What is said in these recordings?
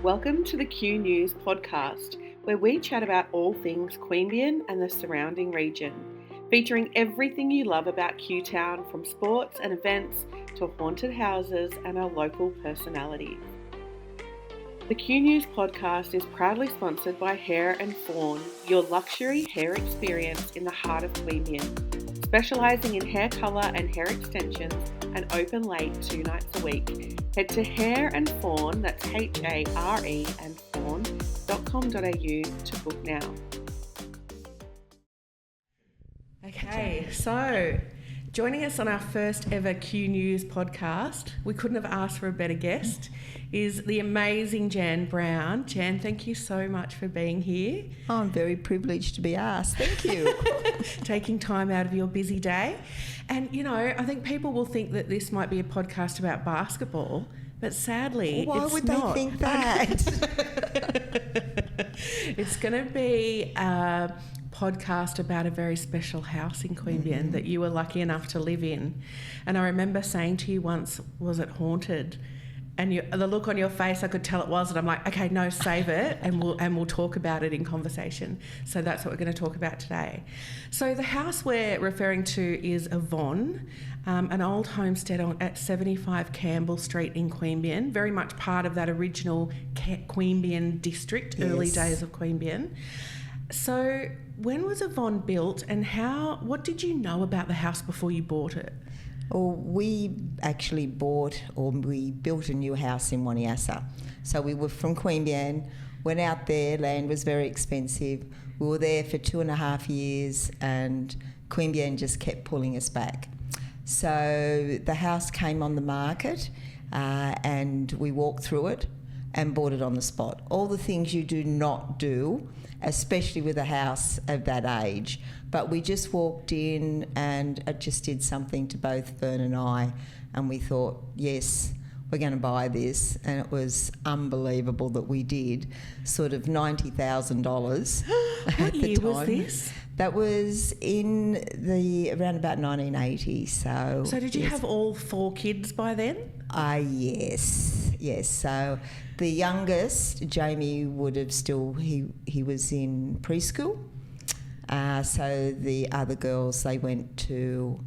Welcome to the Q News podcast, where we chat about all things Queanbeyan and the surrounding region, featuring everything you love about Q Town, from sports and events to haunted houses and our local personalities. The Q News podcast is proudly sponsored by Hair & Fawn, your luxury hair experience in the heart of Queanbeyan, specialising in hair colour and hair extensions and open late 2 nights a week. Head to Hair & Fawn, that's H-A-R-E and fawn.com.au to book now. Okay, so joining us on our first ever Q News podcast, we couldn't have asked for a better guest, is the amazing Jan Browne. Jan, thank you so much for being here. Oh, I'm very privileged to be asked. Thank you. Taking time out of your busy day. And, you know, I think people will think that this might be a podcast about basketball, but sadly, Why it's would not. they think that? It's going to be a podcast about a very special house in Queanbeyan that you were lucky enough to live in. And I remember saying to you once, was it haunted? And the look on your face, I could tell it was. And I'm like, okay, no, save it, and we'll talk about it in conversation. So that's what we're going to talk about today. So the house we're referring to is Yvonne, an old homestead at 75 Campbell Street in Queanbeyan, very much part of that original Queanbeyan district, early days of Queanbeyan. So when was Yvonne built, and what did you know about the house before you bought it? Well, we built a new house in Waniassa. So we were from Queanbeyan, went out there, land was very expensive. We were there for 2.5 years and Queanbeyan just kept pulling us back. So the house came on the market and we walked through it and bought it on the spot. All the things you do not do, especially with a house of that age. But we just walked in and it just did something to both Vern and I, and we thought, yes, we're going to buy this. And it was unbelievable that we did. Sort of $90,000 What year was this? That was in around about 1980. So did you have all 4 kids by then? Yes. So the youngest, Jamie, would have still, he was in preschool. So the other girls, they went to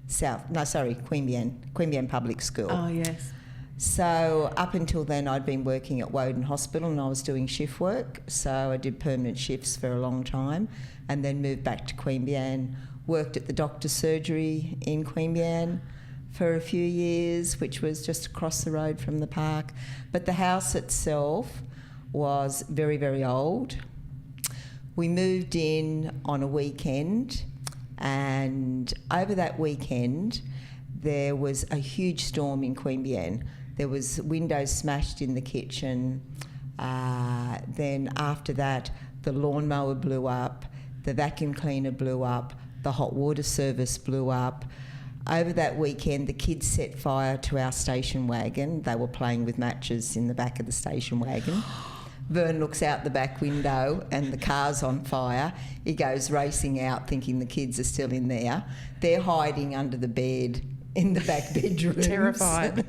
Queanbeyan Public School. Oh, yes. So up until then, I'd been working at Woden Hospital and I was doing shift work. So I did permanent shifts for a long time and then moved back to Queanbeyan, worked at the doctor's surgery in Queanbeyan for a few years, which was just across the road from the park. But the house itself was very, very old. We moved in on a weekend, and over that weekend there was a huge storm in Queanbeyan. There was windows smashed in the kitchen. Then after that, the lawnmower blew up, the vacuum cleaner blew up, the hot water service blew up. Over that weekend, the kids set fire to our station wagon. They were playing with matches in the back of the station wagon. Vern looks out the back window and the car's on fire. He goes racing out thinking the kids are still in there. They're hiding under the bed in the back bedroom. Terrified.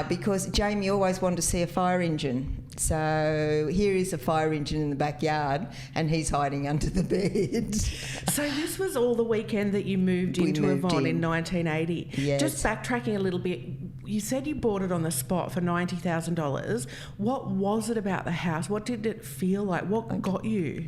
Because Jamie always wanted to see a fire engine. So here is a fire engine in the backyard and he's hiding under the bed. So this was all the weekend that you moved into Yvonne in 1980. Yes. Just backtracking a little bit, you said you bought it on the spot for $90,000. What was it about the house? What did it feel like? What got you?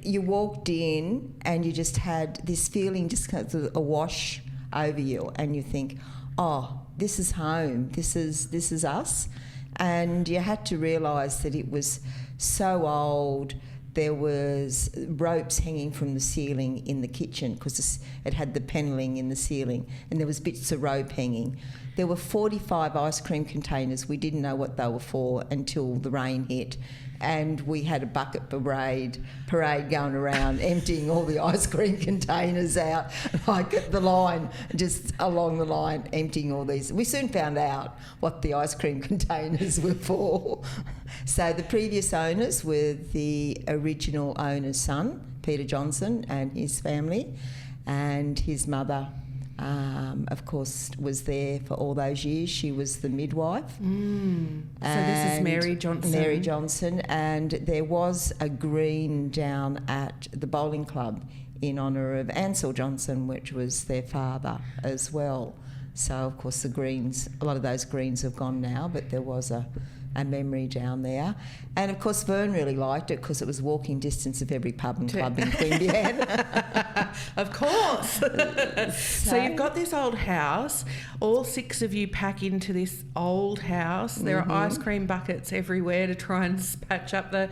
You walked in and you just had this feeling, just kind of a wash over you, and you think, oh, this is home. This is us. And you had to realise that it was so old. There was ropes hanging from the ceiling in the kitchen because it had the panelling in the ceiling, and there was bits of rope hanging. There were 45 ice cream containers. We didn't know what they were for until the rain hit, and we had a bucket parade going around emptying all the ice cream containers out, like at the line, just along the line, emptying all these. We soon found out what the ice cream containers were for. So the previous owners were the original owner's son, Peter Johnson, and his family, and his mother, of course, was there for all those years. She was the midwife. So this is Mary Johnson. Mary Johnson, and there was a green down at the bowling club in honour of Ansel Johnson, which was their father as well. So, of course, the greens, a lot of those greens have gone now, but there was a memory down there. And, of course, Vern really liked it because it was walking distance of every pub and club in Queanbeyan. Of course. So you've got this old house. All 6 of you pack into this old house. There are ice cream buckets everywhere to try and patch up the...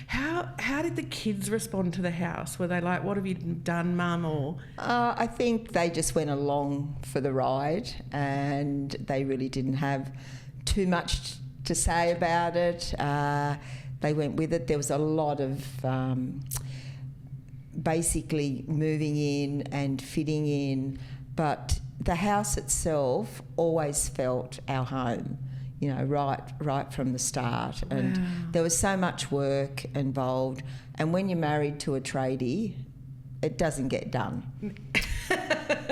How did the kids respond to the house? Were they like, what have you done, Mum? Or I think they just went along for the ride, and they really didn't have too much to say about it. They went with it. There was a lot of basically moving in and fitting in, but the house itself always felt our home, you know, right from the start. And there was so much work involved. And when you're married to a tradie, it doesn't get done.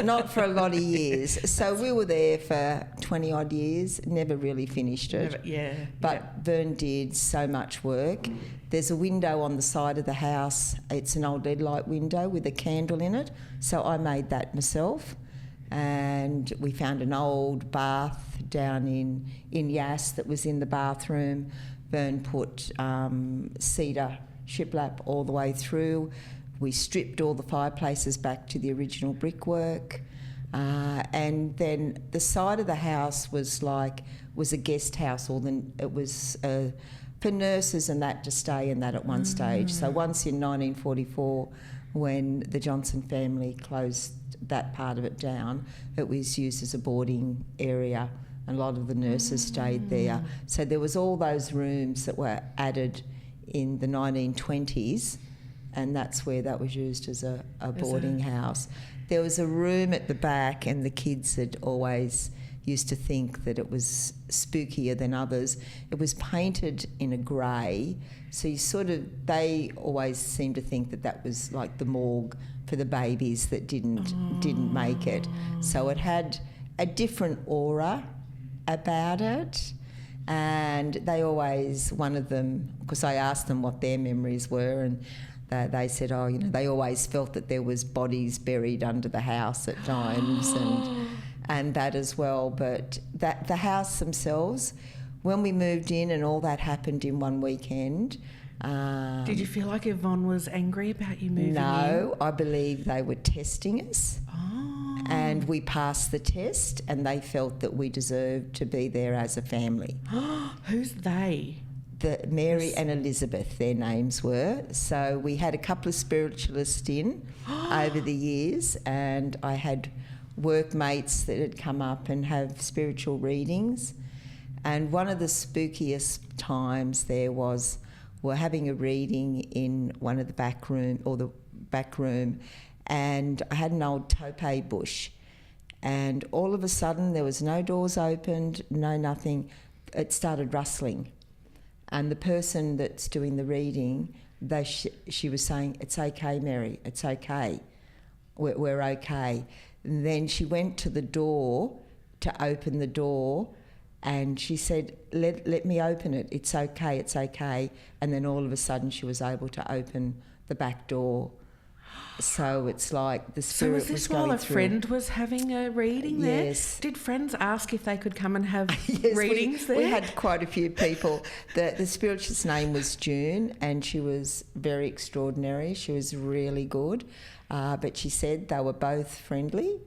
Not for a lot of years. So we were there for 20 odd years, never really finished it. But Vern did so much work. There's a window on the side of the house. It's an old lead light window with a candle in it. So I made that myself. And we found an old bath down in Yass that was in the bathroom. Vern put cedar shiplap all the way through. We stripped all the fireplaces back to the original brickwork. And then the side of the house was a guest house, it was for nurses and that to stay in that at one stage. So once in 1944, when the Johnson family closed that part of it down, it was used as a boarding area, and a lot of the nurses stayed there. So there was all those rooms that were added in the 1920s, and that's where that was used as a boarding house. There was a room at the back, and the kids had always used to think that it was spookier than others. It was painted in a grey, so they always seemed to think that was like the morgue for the babies that didn't make it. So it had a different aura about it. And they always, one of them, because I asked them what their memories were, and they said, they always felt that there was bodies buried under the house at times, and that as well. But that the house themselves, when we moved in and all that happened in one weekend. Did you feel like Yvonne was angry about you moving in? No, I believe they were testing us. And we passed the test, and they felt that we deserved to be there as a family. Who's they? Mary and Elizabeth, their names were. So we had a couple of spiritualists in over the years, and I had workmates that had come up and have spiritual readings. And one of the spookiest times there was, we're having a reading in one of the back room, and I had an old topaz bush, and all of a sudden there was no doors opened, no nothing. It started rustling, and the person that's doing the reading, she was saying, "It's okay, Mary, it's okay, we're okay." And then she went to the door to open the door, and she said, let me open it, it's okay, it's okay. And then all of a sudden she was able to open the back door. So it's like the spirit was going through. So was this while a friend was having a reading there? Yes. Did friends ask if they could come and have readings there? We had quite a few people. The spiritualist's name was June, and she was very extraordinary. She was really good. But she said they were both friendly.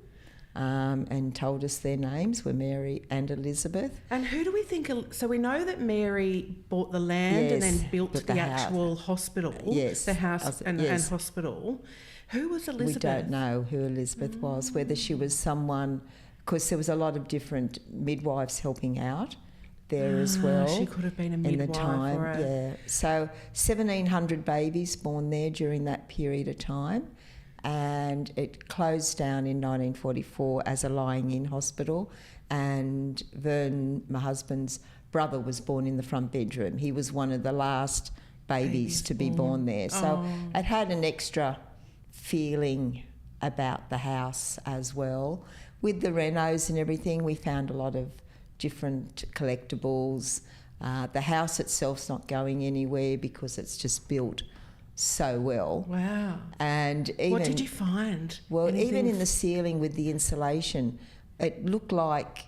And told us their names were Mary and Elizabeth. And who do we think... So we know that Mary bought the land and then built the actual hospital. Yes. The house and hospital. Who was Elizabeth? We don't know who Elizabeth was, whether she was someone... Because there was a lot of different midwives helping out there as well. She could have been a midwife. In the time, So 1,700 babies born there during that period of time. And it closed down in 1944 as a lying-in hospital, and Vern, my husband's brother, was born in the front bedroom. He was one of the last babies to be born there. So it had an extra feeling about the house as well. with the renos and everything, we found a lot of different collectibles. The house itself's not going anywhere because it's just built so well. Wow. And even, what did you find? Well, Anything even in the ceiling with the insulation, it looked like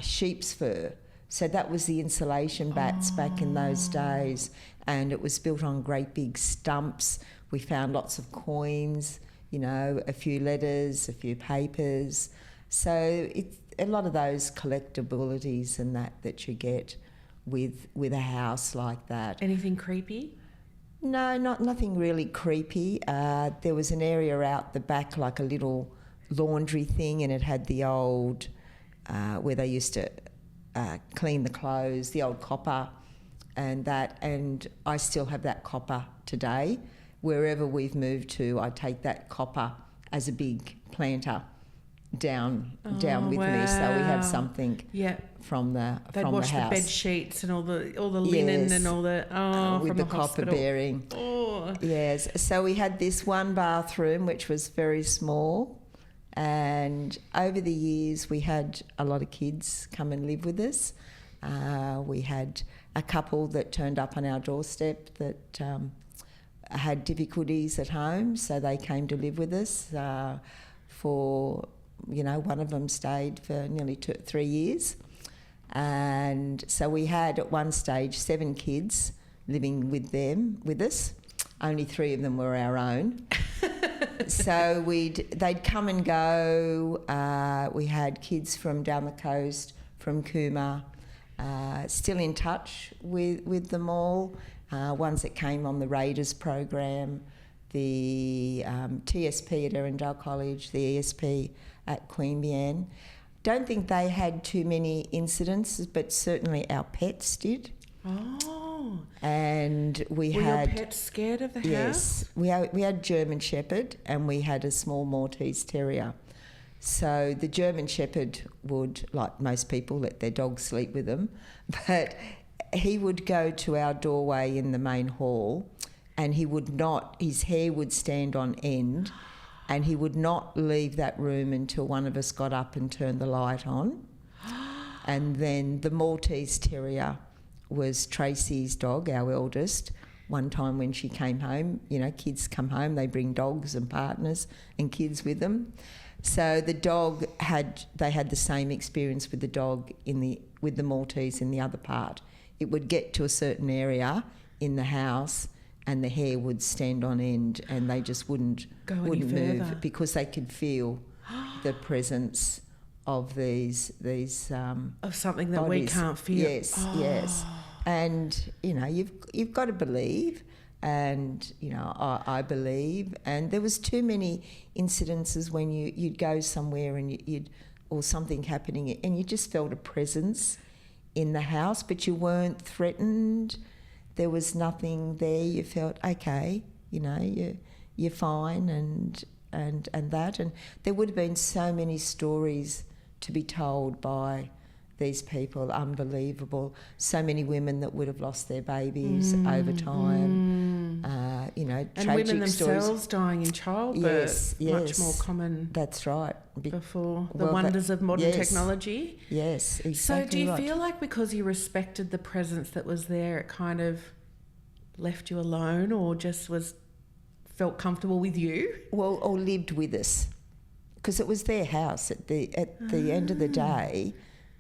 sheep's fur. So that was the insulation bats back in those days, and it was built on great big stumps. We found lots of coins, you know, a few letters, a few papers. So it's a lot of those collectabilities and that you get with a house like that. Anything creepy? No, nothing really creepy. There was an area out the back, like a little laundry thing, and it had the old where they used to clean the clothes, the old copper, and I still have that copper today. Wherever we've moved to, I take that copper as a big planter down with me, so we have something from the They'd from wash the house. the bed sheets and all the linen and all the with from the the copper hospital. bearing. Oh. Yes, so we had this one bathroom which was very small, and over the years we had a lot of kids come and live with us. We had a couple that turned up on our doorstep that had difficulties at home, so they came to live with us for, you know, one of them stayed for nearly 3 years. And so we had at one stage 7 kids living with us. Only 3 of them were our own. So they'd come and go. We had kids from down the coast, from Cooma, still in touch with them all. Ones that came on the Raiders program, the TSP at Erindale College, the ESP at Queanbeyan. Don't think they had too many incidents, but certainly our pets did. Oh. And were your pets scared of the house? Yes. We had German Shepherd and we had a small Maltese Terrier. So the German Shepherd would, like most people, let their dog sleep with them, but he would go to our doorway in the main hall, and his hair would stand on end, and he would not leave that room until one of us got up and turned the light on. And then the Maltese Terrier was Tracy's dog, our eldest. One time when she came home, you know, kids come home, they bring dogs and partners and kids with them. So the dog had the same experience with the dog with the Maltese in the other part. It would get to a certain area in the house and the hair would stand on end, and they just wouldn't move because they could feel the presence of these of something that bodies. we can't feel. Yes. And you know, you've got to believe, and you know, I believe. And there was too many incidences when you'd go somewhere and or something happening, and you just felt a presence in the house, but you weren't threatened. There was nothing there. You felt okay, you know, you're fine, and that. And there would have been so many stories to be told by these people, unbelievable. So many women that would have lost their babies over time. You know, and tragic women themselves stories. dying in childbirth. Yes. Much more common. That's right. Before the wonders of modern technology. Yes, exactly. So do you right. feel like because you respected the presence that was there, it kind of left you alone, or just felt comfortable with you? Well, or lived with us, because it was their house at the end of the day.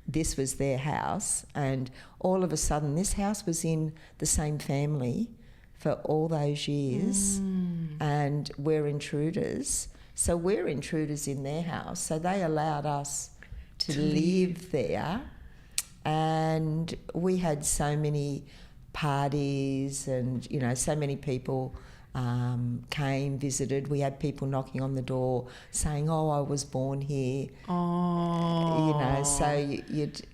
This was their house, and all of a sudden this house was in the same family for all those years, and we're intruders. So we're intruders in their house, so they allowed us to live there, and we had so many parties, and you know, so many people came, visited. We had people knocking on the door saying, "Oh, I was born here." Oh, you know, so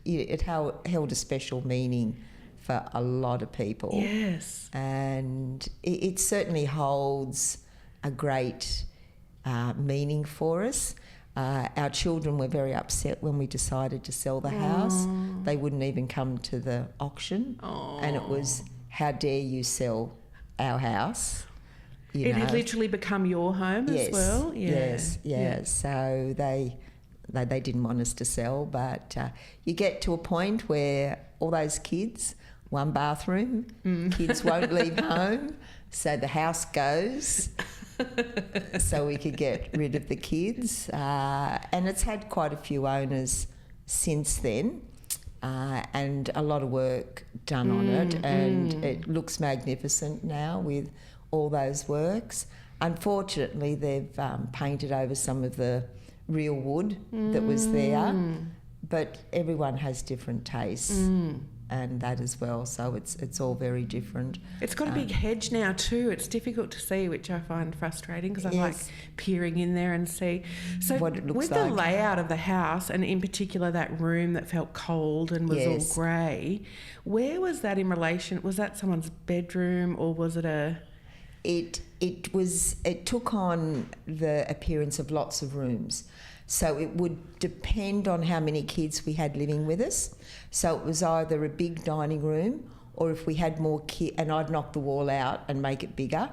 it held a special meaning for a lot of people. Yes, and it certainly holds a great meaning for us. Our children were very upset when we decided to sell the house. They wouldn't even come to the auction, and it was, "How dare you sell our house?" It had literally become your home as well. Yeah. Yes. So they they didn't want us to sell, but you get to a point where all those kids, one bathroom, kids won't leave home, so the house goes so we could get rid of the kids. And it's had quite a few owners since then, and a lot of work done on it, and it looks magnificent now with all those works. Unfortunately, they've painted over some of the real wood that was there, but everyone has different tastes and that as well, so it's all very different. It's got a big hedge now too. It's difficult to see, which I find frustrating because I like peering in there and see. So what it looks with like. the layout of the house, and in particular that room that felt cold and was all grey, where was that in relation? Was that someone's bedroom, or was it a... It took on the appearance of lots of rooms. So it would depend on how many kids we had living with us. So it was either a big dining room, or if we had more kids, and I'd knock the wall out and make it bigger,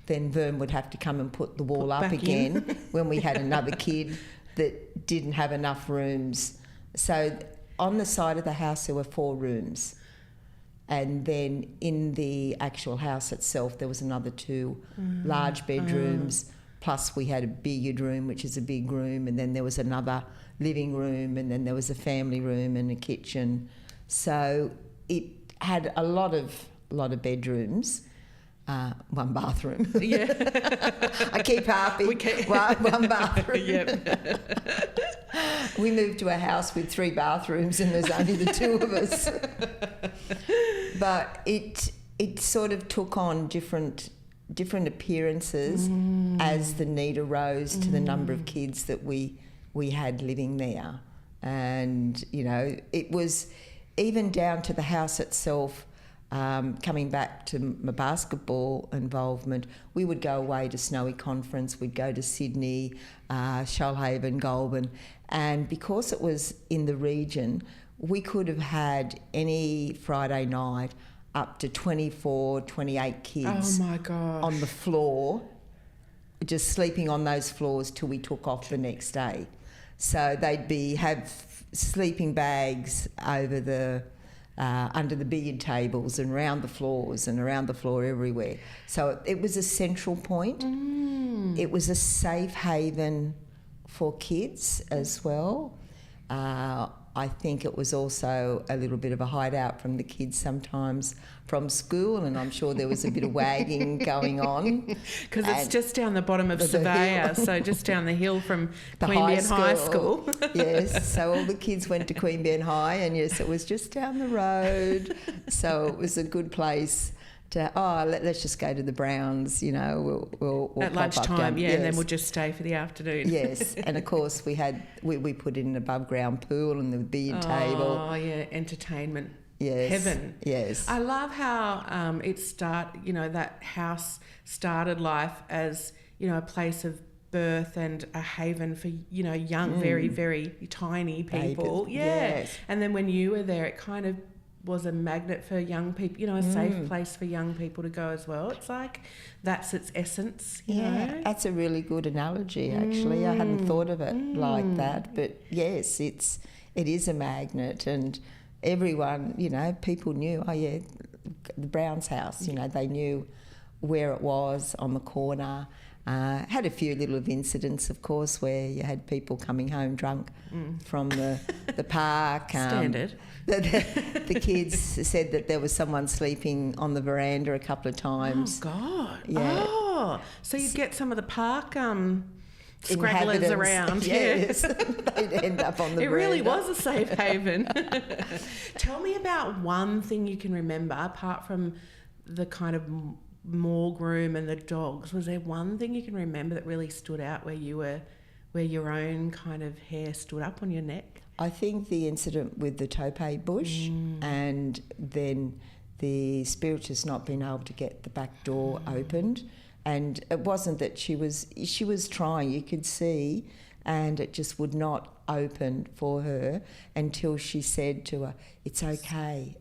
then Vern would have to come and put the wall up again when we had another kid that didn't have enough rooms. So on the side of the house there were 4 rooms. And then in the actual house itself there was another 2 large bedrooms. Plus we had a billiard room, which is a big room, and then there was another living room, and then there was a family room and a kitchen. So it had a lot of bedrooms, 1 bathroom. Yeah. I keep harping. One bathroom. Yep. We moved to a house with 3 bathrooms and there's only the 2 of us. But it sort of took on different appearances as the need arose to the number of kids that we had living there. And, you know, it was even down to the house itself. Coming back to my basketball involvement, we would go away to Snowy Conference, we'd go to Sydney, Shoalhaven, Goulburn, and because it was in the region, we could have had any Friday night up to 24, 28 kids on the floor, just sleeping on those floors till we took off the next day. So they'd have sleeping bags over the under the billiard tables and around the floors and around the floor everywhere. So it was a central point. It was a safe haven for kids as well. I think it was also a little bit of a hideout from the kids sometimes from school, and I'm sure there was a bit of wagging going on. Because it's just down the bottom of Surveyor, so just down the hill from Queanbeyan High School. Yes, so all the kids went to Queanbeyan High, and yes, it was just down the road. So it was a good place to, let's just go to the Brownes, you know, we'll at pop up lunchtime, down, and then we'll just stay for the afternoon. Yes, and of course we put in an above ground pool and the billiard table. Oh yeah, entertainment. Yes. Heaven. Yes. I love how that house started life as, you know, a place of birth and a haven for, you know, young, very, very tiny people. Babies. Yeah. Yes. And then when you were there, it kind of was a magnet for young people, you know, a safe place for young people to go as well. It's like that's its essence, you know. That's a really good analogy, actually. I hadn't thought of it like that. But yes, it is a magnet, and everyone, you know, people knew, the Browne's house, you know, they knew where it was on the corner. Had a few little incidents, of course, where you had people coming home drunk from the park. Standard. The kids said that there was someone sleeping on the veranda a couple of times. Oh, God. Yeah. Oh, so you'd get some of the park scrabblers around. Yes. They'd end up on the veranda. It really was a safe haven. Tell me about one thing you can remember, apart from the kind of morgue room and the dogs. Was there one thing you can remember that really stood out where your own kind of hair stood up on your neck? I think the incident with the topay bush, and then the spiritist not being able to get the back door opened. And it wasn't that she was trying, you could see, and it just would not open for her until she said to her, it's okay,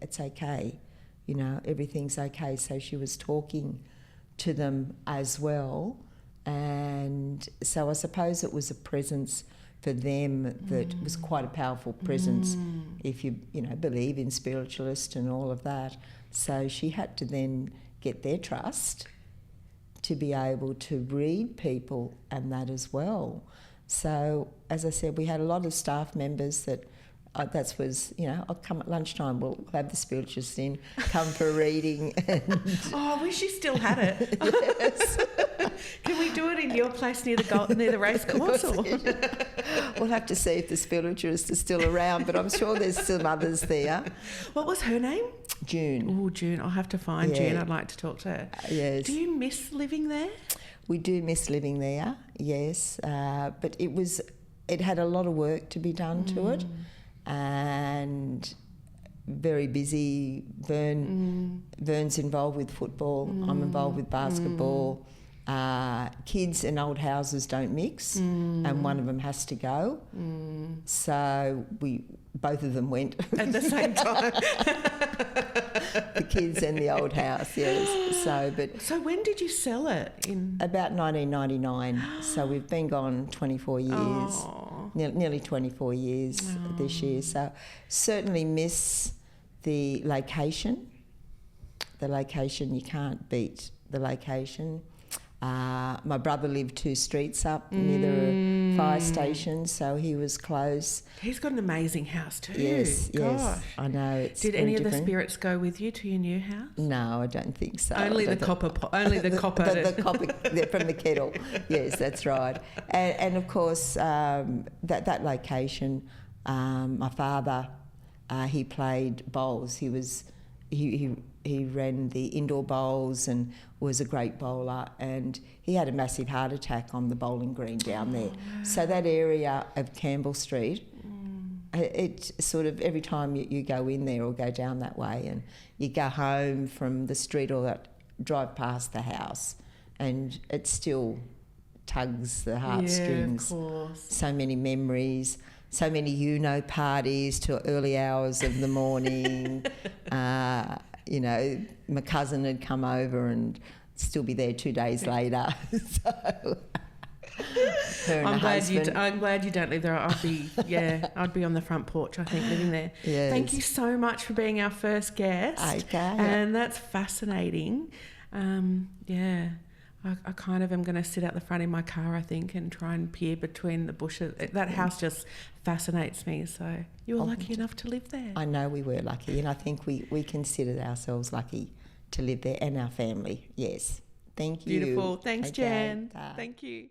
you know, everything's okay. So she was talking to them as well. And so I suppose it was a presence for them that was quite a powerful presence if you believe in spiritualist and all of that. So she had to then get their trust to be able to read people and that as well. So, as I said, we had a lot of staff members that I'll come at lunchtime, we'll have the spiritualist in, come for a reading. And oh, I wish you still had it. Yes. Can we do it in your place near the race course? Or? We'll have to see if the spiritualist is still around, but I'm sure there's some others there. What was her name? June. Oh, June. I'll have to find June. I'd like to talk to her. Yes. Do you miss living there? We do miss living there, yes. But it had a lot of work to be done to it, and very busy. Vern's involved with football. I'm involved with basketball. Kids and old houses don't mix, and one of them has to go. So both of them went at the same time. The kids and the old house, yes. So when did you sell it? In about 1999. So we've been gone 24 years, nearly 24 years this year. So certainly miss the location. The location, you can't beat the location. My brother lived 2 streets up near the fire station, so he was close. He's got an amazing house too. Yes, Gosh. I know. It's Did any of the spirits go with you to your new house? No, I don't think so. Only the copper. Only the copper. The copper from the kettle. Yes, that's right. And of course, that location. My father, he played bowls. He ran the indoor bowls and was a great bowler, and he had a massive heart attack on the bowling green down there. Wow. So that area of Campbell Street, it sort of, every time you go in there or go down that way and you go home from the street or that, drive past the house, and it still tugs the heartstrings. Yeah, of course. So many memories. So many parties till early hours of the morning. My cousin had come over and still be there 2 days later. So I'm glad you don't live there. I'd be on the front porch, I think, living there. Yes. Thank you so much for being our first guest. Okay. And that's fascinating. I kind of am going to sit out the front in my car, I think, and try and peer between the bushes. That house just fascinates me. So you were lucky enough to live there. I know we were lucky, and I think we considered ourselves lucky to live there, and our family. Yes. Thank you. Beautiful. Thanks, Jan. Thank you.